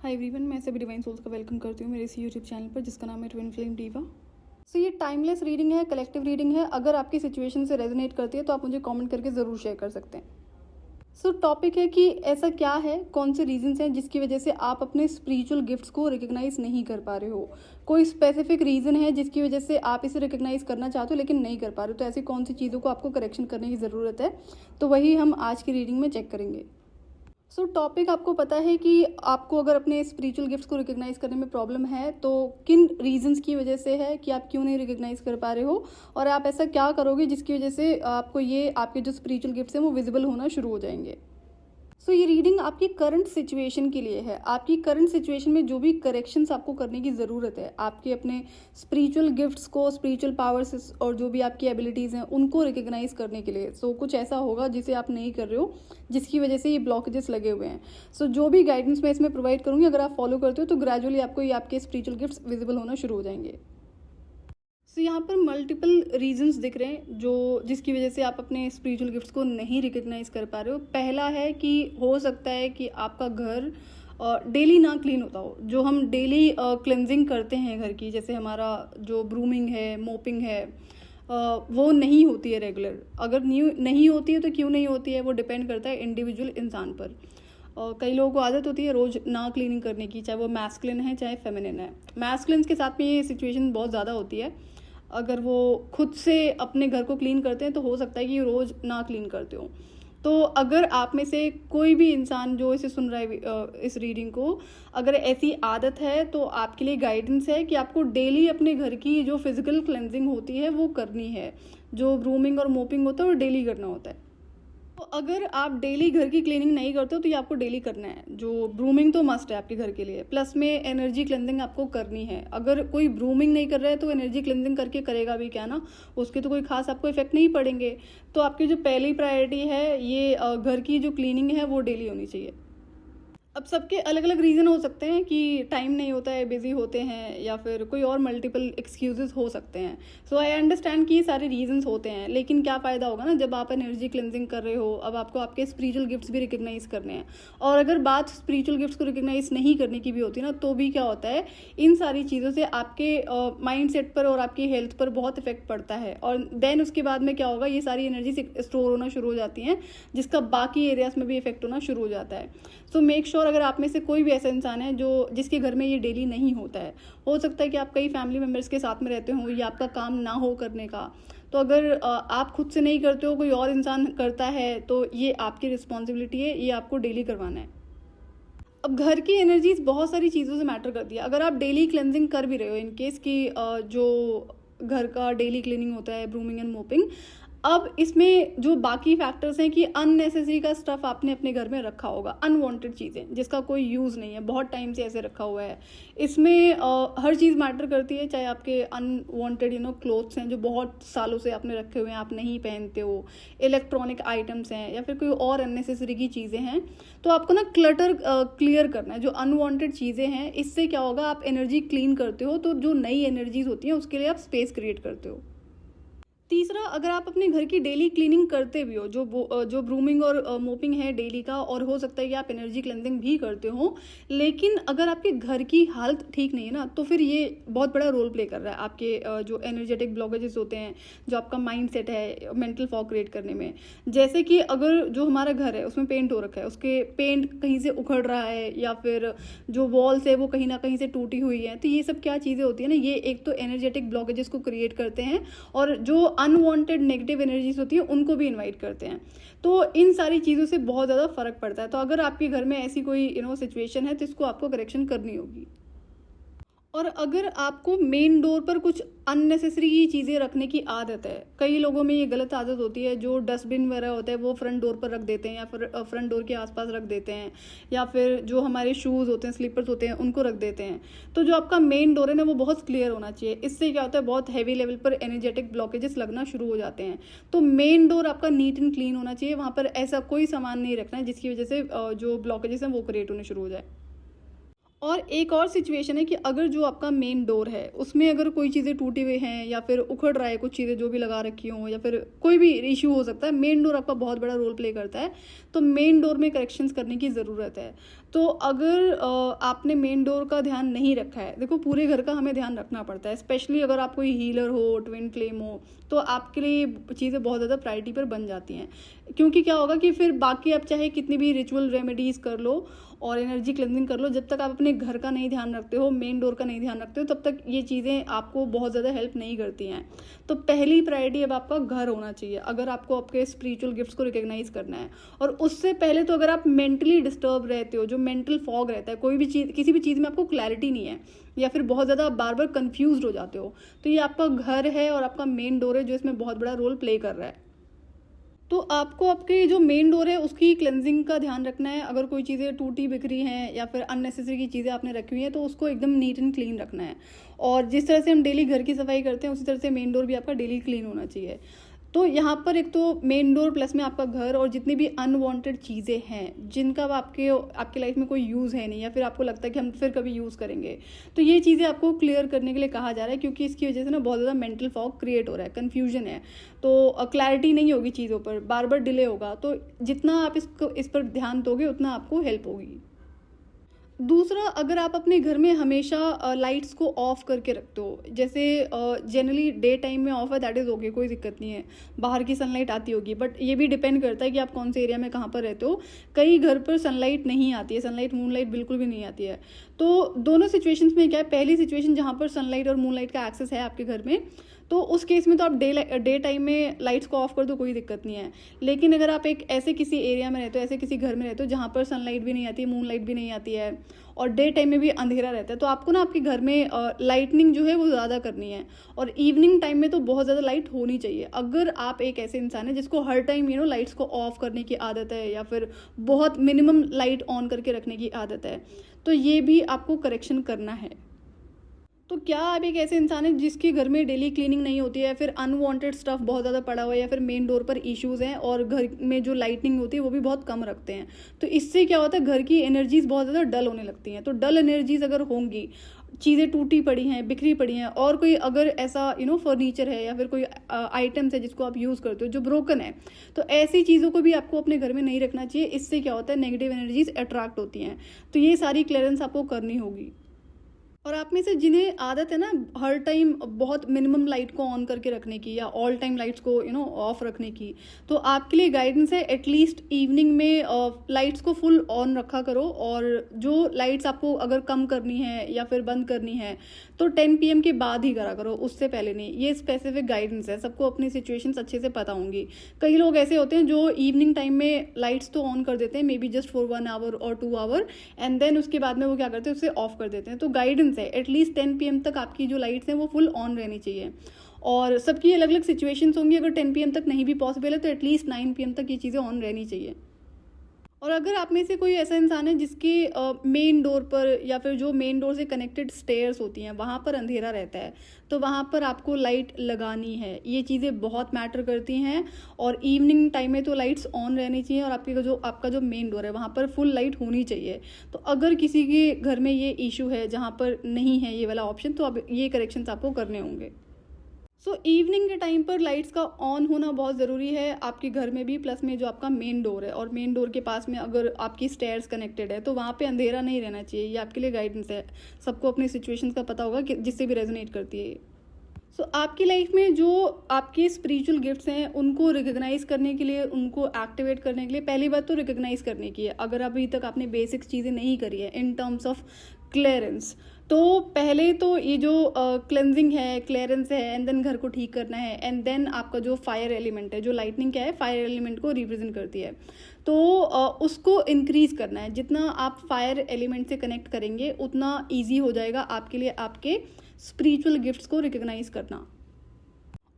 Hi everyone, मैं सभी divine souls का वेलकम करती हूँ मेरे इस यूट्यूब चैनल पर जिसका नाम है ट्विन फ्लेम डीवा। सो ये टाइमलेस रीडिंग है, कलेक्टिव रीडिंग है। अगर आपकी सिचुएशन से रेजोनेट करती है तो आप मुझे कमेंट करके ज़रूर शेयर कर सकते हैं। सो टॉपिक है कि ऐसा क्या है, कौन से रीजंस हैं जिसकी वजह से आप अपने स्पिरिचुअल गिफ्ट्स को रिकग्नाइज नहीं कर पा रहे हो। कोई स्पेसिफिक रीज़न है जिसकी वजह से आप इसे रिकग्नाइज करना चाहते हो लेकिन नहीं कर पा रहे हो। तो ऐसी कौन सी चीज़ों को आपको करेक्शन करने की ज़रूरत है, तो वही हम आज की रीडिंग में चेक करेंगे। सो टॉपिक आपको पता है कि आपको अगर अपने स्पिरिचुअल गिफ्ट्स को रिकग्नाइज करने में प्रॉब्लम है तो किन रीजंस की वजह से है कि आप क्यों नहीं रिकग्नाइज कर पा रहे हो, और आप ऐसा क्या करोगे जिसकी वजह से आपको ये आपके जो स्पिरिचुअल गिफ्ट्स हैं वो विजिबल होना शुरू हो जाएंगे। सो ये रीडिंग आपकी करंट सिचुएशन के लिए है। आपकी करंट सिचुएशन में जो भी करेक्शंस आपको करने की ज़रूरत है, आपके अपने स्पिरिचुअल गिफ्ट्स को, स्पिरिचुअल पावर्स और जो भी आपकी एबिलिटीज़ हैं उनको रिकग्नाइज करने के लिए। सो कुछ ऐसा होगा जिसे आप नहीं कर रहे हो, जिसकी वजह से ये ब्लॉकेजेस लगे हुए हैं। सो जो भी गाइडेंस मैं इसमें प्रोवाइड करूँगी, अगर आप फॉलो करते हो तो ग्रेजुअली आपको ये आपके स्पिरिचुअल गिफ्ट्स विजिबल होना शुरू हो जाएंगे। सो यहाँ पर मल्टीपल रीजंस दिख रहे हैं जो जिसकी वजह से आप अपने स्पिरिचुअल गिफ्ट्स को नहीं रिकग्नाइज कर पा रहे हो। पहला है कि हो सकता है कि आपका घर डेली ना क्लीन होता हो। जो हम डेली क्लेंजिंग करते हैं घर की, जैसे हमारा जो ब्रूमिंग है, मोपिंग है, वो नहीं होती है रेगुलर। अगर नहीं होती है तो क्यों नहीं होती है, वो डिपेंड करता है इंडिविजुअल इंसान पर। कई लोगों को आदत होती है रोज़ ना क्लीनिंग करने की, चाहे वो मैस्कुलिन है चाहे फेमिनिन है। मैस्कुलिन के साथ में ये सिचुएशन बहुत ज़्यादा होती है। अगर वो खुद से अपने घर को क्लीन करते हैं तो हो सकता है कि रोज़ ना क्लीन करते हो। तो अगर आप में से कोई भी इंसान जो इसे सुन रहा है इस रीडिंग को, अगर ऐसी आदत है तो आपके लिए गाइडेंस है कि आपको डेली अपने घर की जो फिजिकल क्लेंजिंग होती है वो करनी है। जो ग्रूमिंग और मोपिंग होता है वो डेली करना होता है। तो अगर आप डेली घर की क्लीनिंग नहीं करते हो तो ये आपको डेली करना है। जो ब्रूमिंग तो मस्ट है आपके घर के लिए, प्लस में एनर्जी क्लेंजिंग आपको करनी है। अगर कोई ब्रूमिंग नहीं कर रहा है तो एनर्जी क्लेंजिंग करके करेगा भी क्या ना, उसके तो कोई खास आपको इफेक्ट नहीं पड़ेंगे। तो आपकी जो पहली प्रायोरिटी है ये घर की जो क्लीनिंग है वो डेली होनी चाहिए। अब सबके अलग अलग रीज़न हो सकते हैं कि टाइम नहीं होता है, बिजी होते हैं, या फिर कोई और मल्टीपल एक्सक्यूजेस हो सकते हैं। सो आई अंडरस्टैंड कि ये सारे रीजंस होते हैं, लेकिन क्या फ़ायदा होगा ना जब आप एनर्जी क्लेंजिंग कर रहे हो। अब आपको आपके स्पिरिचुअल गिफ्ट्स भी रिकग्नाइज करने हैं, और अगर बात स्पिरिचुअल गिफ्ट्स को रिकग्नाइज नहीं करने की भी होती है ना, तो भी क्या होता है, इन सारी चीज़ों से आपके माइंड सेट पर और आपकी हेल्थ पर बहुत इफेक्ट पड़ता है। और देन उसके बाद में क्या होगा, ये सारी एनर्जी स्टोर होना शुरू हो जाती हैं, जिसका बाकी एरियाज में भी इफेक्ट होना शुरू हो जाता है। सो मेक श्योर अगर आप में से कोई भी ऐसा इंसान है जो जिसके घर में ये डेली नहीं होता है, हो सकता है कि आप कई फैमिली मेम्बर्स के साथ में रहते हो या आपका काम ना हो करने का, तो अगर आप खुद से नहीं करते हो, कोई और इंसान करता है, तो ये आपकी रिस्पॉन्सिबिलिटी है, ये आपको डेली करवाना है। अब घर की एनर्जीज बहुत सारी चीज़ों से मैटर करती है। अगर आप डेली क्लेंजिंग कर भी रहे हो, इन केस कि जो घर का डेली क्लीनिंग होता है, ब्रूमिंग एंड मोपिंग, अब इसमें जो बाकी फैक्टर्स हैं कि अननेसेसरी का स्टफ आपने अपने घर में रखा होगा, अनवांटेड चीज़ें जिसका कोई यूज़ नहीं है, बहुत टाइम से ऐसे रखा हुआ है। इसमें हर चीज़ मैटर करती है, चाहे आपके अनवांटेड क्लोथ्स हैं जो बहुत सालों से आपने रखे हुए हैं, आप नहीं पहनते हो, इलेक्ट्रॉनिक आइटम्स हैं, या फिर कोई और अननेसेसरी की चीज़ें हैं। तो आपको ना क्लटर क्लियर करना है, जो अनवांटेड चीज़ें हैं। इससे क्या होगा, आप एनर्जी क्लीन करते हो तो जो नई एनर्जीज होती हैं उसके लिए आप स्पेस क्रिएट करते हो। तीसरा, अगर आप अपने घर की डेली क्लीनिंग करते भी हो, जो ब्रूमिंग और मोपिंग है डेली का, और हो सकता है कि आप एनर्जी क्लेंजिंग भी करते हो, लेकिन अगर आपके घर की हालत ठीक नहीं है ना, तो फिर ये बहुत बड़ा रोल प्ले कर रहा है आपके जो एनर्जेटिक ब्लॉकेजेस होते हैं, जो आपका माइंड सेट है मेंटल फॉग क्रिएट करने में। जैसे कि अगर जो हमारा घर है उसमें पेंट हो रखा है, उसके पेंट कहीं से उखड़ रहा है, या फिर जो वॉल्स है वो कहीं ना कहीं से टूटी हुई है, तो ये सब क्या चीज़ें होती है ना, ये एक तो एनर्जेटिक ब्लॉकेजेस को क्रिएट करते हैं, और जो अनवांटेड नेगेटिव एनर्जीज होती है उनको भी इनवाइट करते हैं। तो इन सारी चीज़ों से बहुत ज़्यादा फर्क पड़ता है। तो अगर आपके घर में ऐसी कोई सिचुएशन है तो इसको आपको करेक्शन करनी होगी। और अगर आपको मेन डोर पर कुछ अननेसेसरी चीज़ें रखने की आदत है, कई लोगों में ये गलत आदत होती है, जो डस्टबिन वगैरह होता है वो फ्रंट डोर पर रख देते हैं, या फिर फ्रंट डोर के आसपास रख देते हैं, या फिर जो हमारे शूज़ होते हैं, स्लीपर्स होते हैं, उनको रख देते हैं। तो जो आपका मेन डोर है ना वो बहुत क्लियर होना चाहिए। इससे क्या होता है, बहुत हैवी लेवल पर एनर्जेटिक ब्लॉकेजेस लगना शुरू हो जाते हैं। तो मेन डोर आपका नीट एंड क्लीन होना चाहिए, वहाँ पर ऐसा कोई सामान नहीं रखना है जिसकी वजह से जो ब्लॉकेजेस हैं वो क्रिएट होने शुरू हो जाए। और एक और सिचुएशन है कि अगर जो आपका मेन डोर है उसमें अगर कोई चीज़ें टूटी हुई हैं, या फिर उखड़ रहा है कुछ चीज़ें जो भी लगा रखी हों, या फिर कोई भी इशू हो सकता है, मेन डोर आपका बहुत बड़ा रोल प्ले करता है, तो मेन डोर में करेक्शंस करने की ज़रूरत है। तो अगर आपने मेन डोर का ध्यान नहीं रखा है, देखो पूरे घर का हमें ध्यान रखना पड़ता है, स्पेशली अगर आप कोई हीलर हो, ट्विन फ्लेम हो, तो आपके लिए चीज़ें बहुत ज़्यादा प्रायोरिटी पर बन जाती हैं। क्योंकि क्या होगा कि फिर बाकी आप चाहे कितनी भी रिचुअल रेमेडीज़ कर लो और एनर्जी क्लेंजिंग कर लो, जब तक आप अपने घर का नहीं ध्यान रखते हो, मेन डोर का नहीं ध्यान रखते हो, तब तक ये चीज़ें आपको बहुत ज़्यादा हेल्प नहीं करती हैं। तो पहली प्रायोरिटी अब आपका घर होना चाहिए अगर आपको आपके स्पिरिचुअल गिफ्ट्स को रिकॉग्नाइज करना है। और उससे पहले तो अगर आप मेंटली डिस्टर्ब रहते हो, जो मेंटल फॉग रहता है, कोई भी चीज़, किसी भी चीज़ में आपको क्लैरिटी नहीं है या फिर बहुत ज़्यादा बार बार कन्फ्यूज हो जाते हो, तो ये आपका घर है और आपका मेन डोर है जो इसमें बहुत बड़ा रोल प्ले कर रहा है। तो आपको आपके जो मेन डोर है उसकी क्लेंजिंग का ध्यान रखना है। अगर कोई चीज़ें टूटी बिखरी हैं या फिर अननेसेसरी की चीज़ें आपने रखी हुई हैं तो उसको एकदम नीट एंड क्लीन रखना है। और जिस तरह से हम डेली घर की सफाई करते हैं उसी तरह से मेन डोर भी आपका डेली क्लीन होना चाहिए। तो यहाँ पर एक तो मेन डोर प्लस में आपका घर और जितनी भी अनवांटेड चीज़ें हैं जिनका आपके लाइफ में कोई यूज़ है नहीं या फिर आपको लगता है कि हम फिर कभी यूज़ करेंगे, तो ये चीज़ें आपको क्लियर करने के लिए कहा जा रहा है, क्योंकि इसकी वजह से ना बहुत ज़्यादा मेंटल फॉग क्रिएट हो रहा है, कन्फ्यूजन है, तो क्लैरिटी नहीं होगी चीज़ों पर, बार बार डिले होगा। तो जितना आप इस पर ध्यान दोगे उतना आपको हेल्प होगी। दूसरा, अगर आप अपने घर में हमेशा लाइट्स को ऑफ करके रखते हो, जैसे जनरली डे टाइम में ऑफ है दैट इज़ ओके, कोई दिक्कत नहीं है, बाहर की सनलाइट आती होगी, बट ये भी डिपेंड करता है कि आप कौन से एरिया में कहाँ पर रहते हो। कई घर पर सनलाइट नहीं आती है, सनलाइट मूनलाइट बिल्कुल भी नहीं आती है। तो दोनों सिचुएशंस में क्या है, पहली सिचुएशन जहाँ पर सनलाइट और मूनलाइट का एक्सेस है आपके घर में, तो उस केस में तो आप डे टाइम में लाइट्स को ऑफ कर दो, कोई दिक्कत नहीं है। लेकिन अगर आप एक ऐसे किसी एरिया में रहते हो, ऐसे किसी घर में रहते हो जहाँ पर सनलाइट भी नहीं आती है, मून लाइट भी नहीं आती है और डे टाइम में भी अंधेरा रहता है, तो आपको ना आपके घर में लाइटनिंग जो है वो ज़्यादा करनी है। और इवनिंग टाइम में तो बहुत ज़्यादा लाइट होनी चाहिए। अगर आप एक ऐसे इंसान है जिसको हर टाइम लाइट्स को ऑफ करने की आदत है या फिर बहुत मिनिमम लाइट ऑन करके रखने की आदत है, तो ये भी आपको करेक्शन करना है। तो क्या आप एक ऐसे इंसान है जिसके घर में डेली क्लीनिंग नहीं होती है, फिर अनवांटेड स्टफ बहुत ज़्यादा पड़ा हुआ है या फिर मेन डोर पर इश्यूज़ हैं और घर में जो लाइटनिंग होती है वो भी बहुत कम रखते हैं, तो इससे क्या होता है, घर की एनर्जीज बहुत ज़्यादा डल होने लगती हैं। तो डल एनर्जीज अगर होंगी, चीज़ें टूटी पड़ी हैं, बिखरी पड़ी हैं, और कोई अगर ऐसा फर्नीचर है या फिर कोई आइटम्स है जिसको आप यूज़ करते हो जो ब्रोकन है, तो ऐसी चीज़ों को भी आपको अपने घर में नहीं रखना चाहिए। इससे क्या होता है, नेगेटिव एनर्जीज अट्रैक्ट होती हैं। तो ये सारी क्लियरेंस आपको करनी होगी। और आप में से जिन्हें आदत है ना हर टाइम बहुत मिनिमम लाइट को ऑन करके रखने की या ऑल टाइम लाइट्स को ऑफ रखने की, तो आपके लिए गाइडेंस है एटलीस्ट इवनिंग में लाइट्स को फुल ऑन रखा करो। और जो लाइट्स आपको अगर कम करनी है या फिर बंद करनी है तो 10 PM के बाद ही करा करो, उससे पहले नहीं। ये स्पेसिफिक गाइडेंस है, सबको अपनी सिचुएशंस अच्छे से पता होंगी। कई लोग ऐसे होते हैं जो इवनिंग टाइम में लाइट्स तो ऑन कर देते हैं, maybe just for 1 hour और 2 आवर, एंड देन उसके बाद में वो क्या करते हैं, उसे ऑफ कर देते हैं। तो गाइडेंस है एटलीस्ट 10 PM तक आपकी जो लाइट्स हैं वो फुल ऑन रहनी चाहिए। और सबकी अलग अलग सिचुएशंस होंगी, अगर 10 PM तक नहीं भी पॉसिबल है तो एटलीस्ट 9 PM तक ये चीज़ें ऑन रहनी चाहिए। और अगर आप में से कोई ऐसा इंसान है जिसके मेन डोर पर या फिर जो मेन डोर से कनेक्टेड स्टेयर्स होती हैं वहाँ पर अंधेरा रहता है, तो वहाँ पर आपको लाइट लगानी है। ये चीज़ें बहुत मैटर करती हैं। और इवनिंग टाइम में तो लाइट्स ऑन रहनी चाहिए और आपका जो मेन डोर है वहाँ पर फुल लाइट होनी चाहिए। तो अगर किसी के घर में ये इशू है जहाँ पर नहीं है ये वाला ऑप्शन, तो अब ये करेक्शंस आपको करने होंगे। सो इवनिंग के टाइम पर लाइट्स का ऑन होना बहुत ज़रूरी है आपके घर में भी, प्लस में जो आपका मेन डोर है और मेन डोर के पास में अगर आपकी स्टेयर्स कनेक्टेड है तो वहाँ पे अंधेरा नहीं रहना चाहिए। ये आपके लिए गाइडेंस है, सबको अपनी सिचुएशंस का पता होगा कि जिससे भी रेजोनेट करती है। सो आपकी लाइफ में जो आपके स्पिरिचुअल गिफ्ट्स हैं उनको रिकॉग्नाइज करने के लिए, उनको एक्टिवेट करने के लिए पहली बात तो रिकॉग्नाइज करने की है। अगर अभी तक आपने बेसिक्स चीज़ें नहीं करी है इन टर्म्स ऑफ क्लियरेंस, तो पहले तो ये जो क्लेंजिंग है, क्लियरेंस है, एंड देन घर को ठीक करना है, एंड देन आपका जो फायर एलिमेंट है, जो लाइटनिंग क्या है, फायर एलिमेंट को रिप्रेजेंट करती है, तो उसको इंक्रीज करना है। जितना आप फायर एलिमेंट से कनेक्ट करेंगे उतना ईजी हो जाएगा आपके लिए आपके स्पिरिचुअल गिफ्ट्स को रिकॉग्नाइज करना।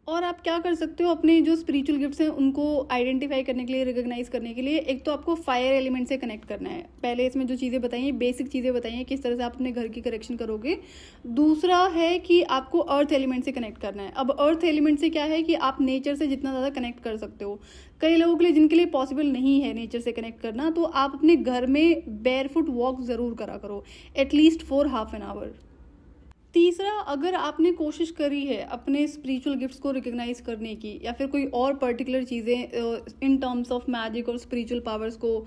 और आप क्या कर सकते हो अपने जो स्पिरिचुअल गिफ्ट्स हैं उनको आइडेंटिफाई करने के लिए, रिकॉग्नाइज करने के लिए, एक तो आपको फायर एलिमेंट से कनेक्ट करना है। पहले इसमें जो चीज़ें बताइए, बेसिक चीज़ें बताइए किस तरह से आप अपने घर की करेक्शन करोगे। दूसरा है कि आपको अर्थ एलिमेंट से कनेक्ट करना है। अब अर्थ एलिमेंट से क्या है कि आप नेचर से जितना ज़्यादा कनेक्ट कर सकते हो, कई लोगों के लिए जिनके लिए पॉसिबल नहीं है नेचर से कनेक्ट करना, तो आप अपने घर में बेयरफुट वॉक ज़रूर करा करो at least for half an hour. तीसरा, अगर आपने कोशिश करी है अपने स्पिरिचुअल गिफ्ट्स को रिकॉग्नाइज करने की या फिर कोई और पर्टिकुलर चीज़ें इन टर्म्स ऑफ मैजिक और स्पिरिचुअल पावर्स को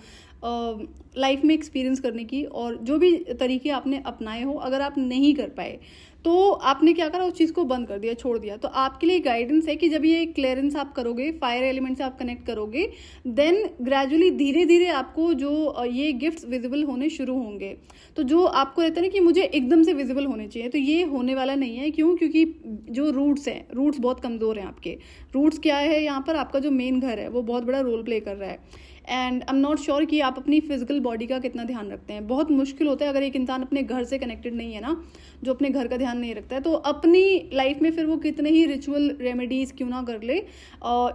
लाइफ में एक्सपीरियंस करने की, और जो भी तरीके आपने अपनाए हो अगर आप नहीं कर पाए तो आपने क्या करा, उस चीज़ को बंद कर दिया, छोड़ दिया। तो आपके लिए गाइडेंस है कि जब ये क्लियरेंस आप करोगे, फायर एलिमेंट से आप कनेक्ट करोगे, देन ग्रेजुअली धीरे धीरे आपको जो ये गिफ्ट्स विजिबल होने शुरू होंगे। तो जो आपको रहता है ना कि मुझे एकदम से विजिबल होने चाहिए, तो ये होने वाला नहीं है। क्यों? क्योंकि जो रूट्स हैं, रूट्स बहुत कमज़ोर हैं आपके। रूट्स क्या है यहाँ पर, आपका जो मेन घर है वो बहुत बड़ा रोल प्ले कर रहा है। And I am not sure कि आप अपनी फिजिकल बॉडी का कितना ध्यान रखते हैं। बहुत मुश्किल होता है अगर एक इंसान अपने घर से कनेक्टेड नहीं है ना, जो अपने घर का ध्यान नहीं रखता है, तो अपनी लाइफ में फिर वो कितने ही रिचुअल रेमेडीज़ क्यों ना कर ले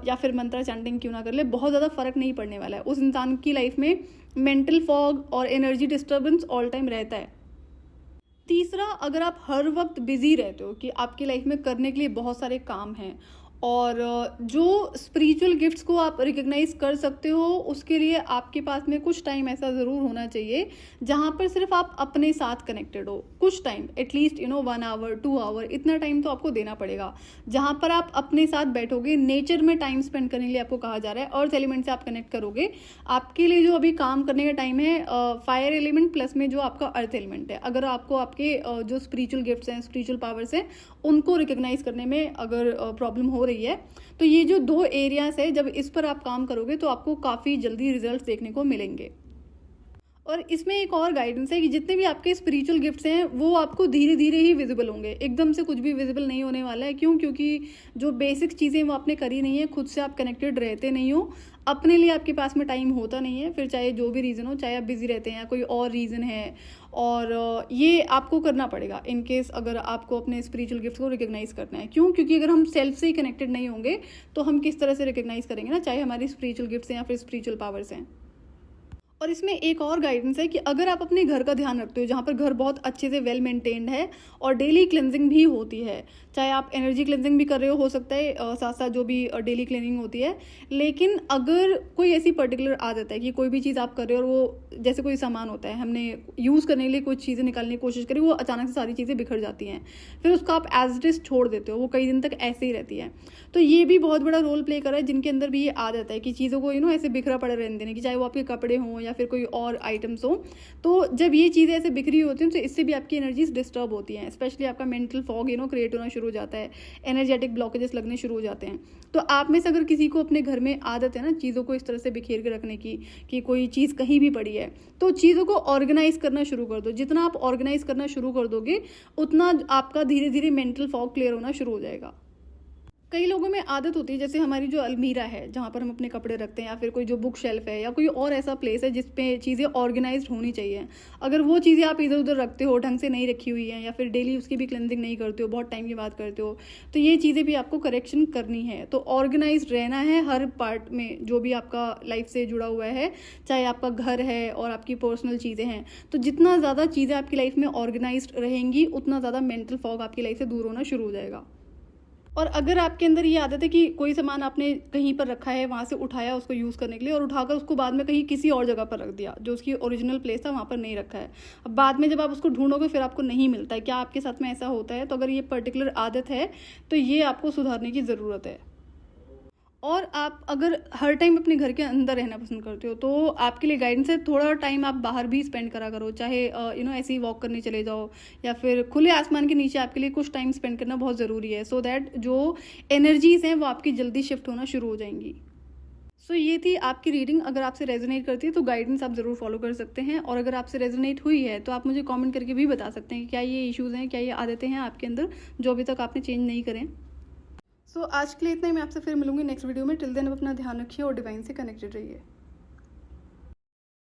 या फिर मंत्रा चैंटिंग क्यों ना कर ले, बहुत ज़्यादा फर्क नहीं पड़ने वाला है। उस इंसान की लाइफ में मेंटल फॉग और एनर्जी डिस्टर्बेंस ऑल टाइम रहता है। तीसरा, अगर आप हर वक्त बिजी रहते हो कि आपकी लाइफ में करने के लिए बहुत सारे काम हैं, और जो स्पिरिचुअल गिफ्ट्स को आप रिकग्नाइज कर सकते हो, उसके लिए आपके पास में कुछ टाइम ऐसा ज़रूर होना चाहिए जहाँ पर सिर्फ आप अपने साथ कनेक्टेड हो। कुछ टाइम, एटलीस्ट 1 आवर 2 आवर, इतना टाइम तो आपको देना पड़ेगा जहाँ पर आप अपने साथ बैठोगे, नेचर में टाइम स्पेंड करने के लिए आपको कहा जा रहा है। अर्थ एलिमेंट से आप कनेक्ट करोगे। आपके लिए जो अभी काम करने का टाइम है फायर एलिमेंट प्लस में जो आपका अर्थ एलिमेंट है। अगर आपको आपके जो स्पिरिचुअल गिफ्ट्स हैं, स्पिरिचुअल पावर्स हैं, उनको रिकग्नाइज करने में अगर प्रॉब्लम हो रही है, तो ये जो 2 एरियाज है, जब इस पर आप काम करोगे तो आपको काफ़ी जल्दी रिजल्ट्स देखने को मिलेंगे। और इसमें एक और गाइडेंस है कि जितने भी आपके स्पिरिचुअल गिफ्ट्स हैं वो आपको धीरे धीरे ही विजिबल होंगे, एकदम से कुछ भी विजिबल नहीं होने वाला है। क्यों? क्योंकि जो बेसिक चीज़ें वो आपने करी नहीं है, खुद से आप कनेक्टेड रहते नहीं हो, अपने लिए आपके पास में टाइम होता नहीं है, फिर चाहे जो भी रीज़न हो, चाहे आप बिजी रहते हैं या कोई और रीज़न है, और ये आपको करना पड़ेगा इन केस अगर आपको अपने स्पिरिचुअल गिफ्ट्स को रिकग्नाइज करना है। क्यों? क्योंकि अगर हम सेल्फ से ही कनेक्टेड नहीं होंगे तो हम किस तरह से रिकग्नाइज करेंगे ना, चाहे हमारी स्पिरिचुअल गिफ्ट्स हैं या फिर स्पिरिचुअल पावर्स हैं। और इसमें एक और गाइडेंस है कि अगर आप अपने घर का ध्यान रखते हो, जहाँ पर घर बहुत अच्छे से वेल मेंटेन्ड है और डेली क्लेंजिंग भी होती है, चाहे आप एनर्जी क्लेंजिंग भी कर रहे हो सकता है साथ साथ जो भी डेली क्लीनिंग होती है। लेकिन अगर कोई ऐसी पर्टिकुलर आदत है कि कोई भी चीज़ आप कर रहे हो और वो जैसे कोई सामान होता है, हमने यूज़ करने के लिए कुछ चीज़ें निकालने की कोशिश करी, वो अचानक से सारी चीज़ें बिखर जाती हैं, फिर उसको आप एज इट इज़ छोड़ देते हो, वो कई दिन तक ऐसे ही रहती है। तो ये भी बहुत बड़ा रोल प्ले कर रहा है जिनके अंदर भी ये आदत है कि चीज़ों को ऐसे बिखरा पड़ा रहने देने की, चाहे वो आपके कपड़े हों या फिर कोई और आइटम्स हो। तो जब ये चीज़ें ऐसे बिखरी होती हैं तो इससे भी आपकी एनर्जीज डिस्टर्ब होती हैं, स्पेशली आपका मेंटल फॉग क्रिएट होना शुरू हो जाता है, एनर्जेटिक ब्लॉकेजेस लगने शुरू हो जाते हैं। तो आप में से अगर किसी को अपने घर में आदत है ना चीज़ों को इस तरह से बिखेर के रखने की, कि कोई चीज़ कहीं भी पड़ी है, तो चीज़ों को ऑर्गेनाइज करना शुरू कर दो। जितना आप ऑर्गेनाइज करना शुरू कर दोगे उतना आपका धीरे धीरे मेंटल फॉग क्लियर होना शुरू हो जाएगा। कई लोगों में आदत होती है, जैसे हमारी जो अलमीरा है जहाँ पर हम अपने कपड़े रखते हैं, या फिर कोई जो बुक शेल्फ है या कोई और ऐसा प्लेस है जिस पे चीज़ें ऑर्गेनाइज्ड होनी चाहिए, अगर वो चीज़ें आप इधर उधर रखते हो, ढंग से नहीं रखी हुई हैं, या फिर डेली उसकी भी क्लेंजिंग नहीं करते हो, बहुत टाइम की बात करते हो, तो ये चीज़ें भी आपको करेक्शन करनी है। तो ऑर्गेनाइज्ड रहना है हर पार्ट में जो भी आपका लाइफ से जुड़ा हुआ है, चाहे आपका घर है और आपकी पर्सनल चीज़ें हैं। तो जितना ज़्यादा चीज़ें आपकी लाइफ में ऑर्गेनाइज्ड रहेंगी उतना ज़्यादा मेंटल फॉग आपकी लाइफ से दूर होना शुरू हो जाएगा। और अगर आपके अंदर ये आदत है कि कोई सामान आपने कहीं पर रखा है, वहाँ से उठाया उसको यूज़ करने के लिए और उठाकर उसको बाद में कहीं किसी और जगह पर रख दिया, जो उसकी ओरिजिनल प्लेस था वहाँ पर नहीं रखा है, अब बाद में जब आप उसको ढूंढोगे फिर आपको नहीं मिलता है, क्या आपके साथ में ऐसा होता है? तो अगर ये पर्टिकुलर आदत है तो ये आपको सुधारने की ज़रूरत है। और आप अगर हर टाइम अपने घर के अंदर रहना पसंद करते हो तो आपके लिए गाइडेंस है, थोड़ा टाइम आप बाहर भी स्पेंड करा करो, चाहे ऐसे ही वॉक करने चले जाओ या फिर खुले आसमान के नीचे आपके लिए कुछ टाइम स्पेंड करना बहुत ज़रूरी है, सो दैट जो एनर्जीज़ हैं वो आपकी जल्दी शिफ्ट होना शुरू हो जाएंगी। सो ये थी आपकी रीडिंग। अगर आपसे रेजोनेट करती है तो गाइडेंस आप ज़रूर फॉलो कर सकते हैं, और अगर आपसे रेजोनेट हुई है तो आप मुझे कमेंट करके भी बता सकते हैं कि क्या ये इश्यूज़ हैं, क्या ये आदतें हैं आपके अंदर जो अभी तक आपने चेंज नहीं करें। सो आज के लिए इतना ही। मैं आपसे फिर मिलूंगी नेक्स्ट वीडियो में। टिल देन आप अपना ध्यान रखिए और डिवाइन से कनेक्टेड रहिए।